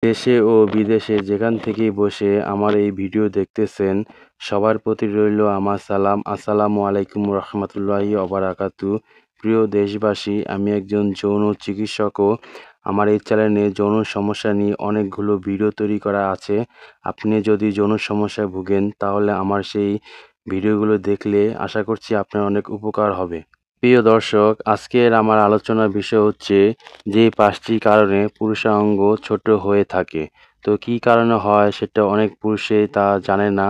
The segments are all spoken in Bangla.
দেশে ও বিদেশে যেখান থেকেই বসে আমার এই ভিডিও দেখতেছেন, সবার প্রতি রইল আমার সালাম। আসসালামু আলাইকুম রহমতুল্লাহি অবরাকাতু। প্রিয় দেশবাসী, আমি একজন যৌন চিকিৎসকও। আমার এই চ্যানেলে যৌন সমস্যা নিয়ে অনেকগুলো ভিডিও তৈরি করা আছে। আপনি যদি যৌন সমস্যায় ভুগেন তাহলে আমার সেই ভিডিওগুলো দেখলে আশা করছি আপনার অনেক উপকার হবে। প্রিয় দর্শক, আজকের আমার আলোচনার বিষয় হচ্ছে যে 5টি কারণে পুরুষাঙ্গ ছোট হয়ে থাকে। তো কী কারণে হয় সেটা অনেক পুরুষই তা জানে না,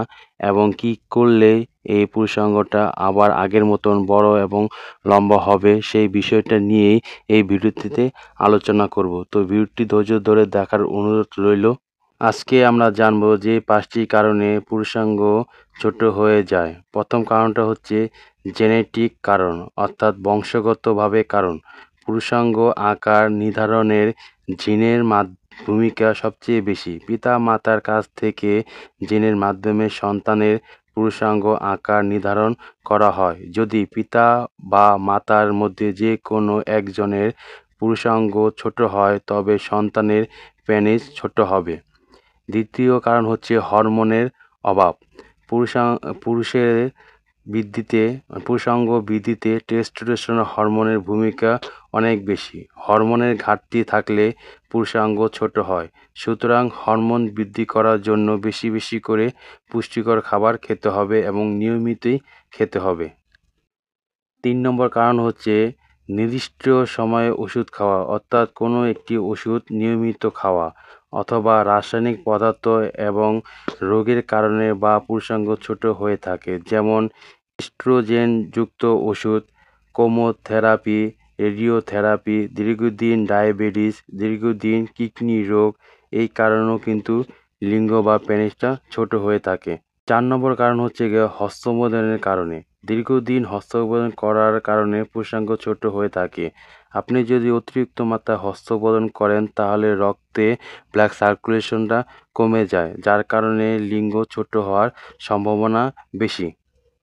এবং কি করলে এই পুরুষাঙ্গটা আবার আগের মতন বড় এবং লম্বা হবে সেই বিষয়টা নিয়েই এই ভিডিওটিতে আলোচনা করব। তো ভিডিওটি ধৈর্য ধরে দেখার অনুরোধ রইল। আজকে আমরা জানব যে 5টি কারণে পুরুষাঙ্গ ছোট হয়ে যায়। প্রথম কারণটা হচ্ছে জেনেটিক কারণ, অর্থাৎ বংশগতভাবে কারণ। পুরুষাঙ্গ আকার নির্ধারণের জিনের ভূমিকা সবচেয়ে বেশি। পিতা মাতার কাছ থেকে জিনের মাধ্যমে সন্তানের পুরুষাঙ্গ আকার নির্ধারণ করা হয়। যদি পিতা বা মাতার মধ্যে যে কোনো একজনের পুরুষাঙ্গ ছোট হয় তবে সন্তানের পেনিস ছোট হবে। দ্বিতীয় কারণ হচ্ছে হরমোনের অভাব। পুরুষের পুরুষাঙ্গ বৃদ্ধিতে টেস্টোস্টেরন হরমোনের ভূমিকা অনেক বেশি। হরমোনের ঘাটতি থাকলে পুরুষাঙ্গ ছোট হয়। সুতরাং হরমোন বৃদ্ধি করার জন্য বেশি বেশি করে পুষ্টিকর খাবার খেতে হবে এবং নিয়মিতই খেতে হবে। 3 নম্বর কারণ হচ্ছে নির্দিষ্ট সময়ে ওষুধ খাওয়া, অর্থাৎ কোনো একটি ওষুধ নিয়মিত খাওয়া, অথবা রাসায়নিক পদার্থ এবং রোগের কারণে বা পুরুষাঙ্গ ছোট হয়ে থাকে, যেমন ইস্ট্রোজেনযুক্ত ওষুধ, কেমোথেরাপি, রেডিওথেরাপি, দীর্ঘদিন ডায়াবেটিস, দীর্ঘদিন কিডনি রোগ, এই কারণেও কিন্তু লিঙ্গ বা পেনিসটা ছোট হয়ে থাকে। 4 নম্বর কারণ হচ্ছে হস্তমৈথুনের কারণে। দীর্ঘদিন হস্তমৈথুন করার কারণে পুরুষাঙ্গ ছোট হয়ে থাকে। আপনি যদি অতিরিক্ত মাত্রায় হস্তমৈথুন করেন তাহলে রক্তে ব্লাড সার্কুলেশনটা কমে যায়, যার কারণে লিঙ্গ ছোট হওয়ার সম্ভাবনা বেশি।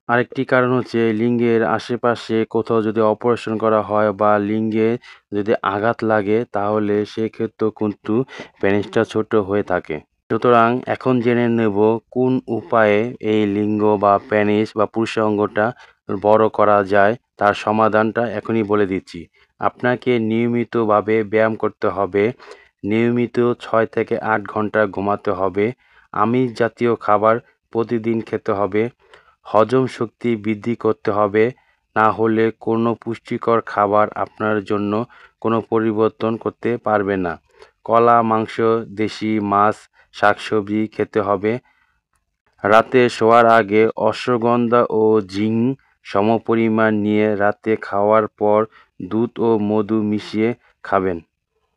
আরেকটি কারণ হচ্ছে লিঙ্গের আশেপাশে কোথাও যদি অপারেশন করা হয় বা লিঙ্গে যদি আঘাত লাগে তাহলে সেক্ষেত্রেও কিন্তু পেনিসটা ছোট হয়ে থাকে। সুতরাং এখন জেনে নেব কোন উপায়ে এই লিঙ্গ বা পেনিস বা পুরুষাঙ্গটা বড় করা যায়। তার সমাধানটা এখনই বলে দিচ্ছি। আপনাকে নিয়মিতভাবে ব্যায়াম করতে হবে, নিয়মিত 6 থেকে 8 ঘন্টা ঘুমাতে হবে, আমিষ জাতীয় খাবার প্রতিদিন খেতে হবে, হজম শক্তি বৃদ্ধি করতে হবে, না হলে কোনো পুষ্টিকর খাবার আপনার জন্য কোনো পরিবর্তন করতে পারবে না। কলা, মাংস, দেশি মাছ, শাকসবজি খেতে হবে। রাতে শোয়ার আগে অশ্বগন্ধা ও জিঙ্ক সমপরিমাণ নিয়ে রাতে খাওয়ার পর দুধ ও মধু মিশিয়ে খাবেন।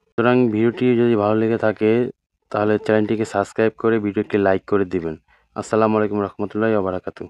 সুতরাং ভিডিওটি যদি ভালো লেগে থাকে তাহলে চ্যানেলটিকে সাবস্ক্রাইব করে ভিডিওটি লাইক করে দিবেন। আসসালামু আলাইকুম রহমতুল্লাহি ওয়া বারাকাতুহু।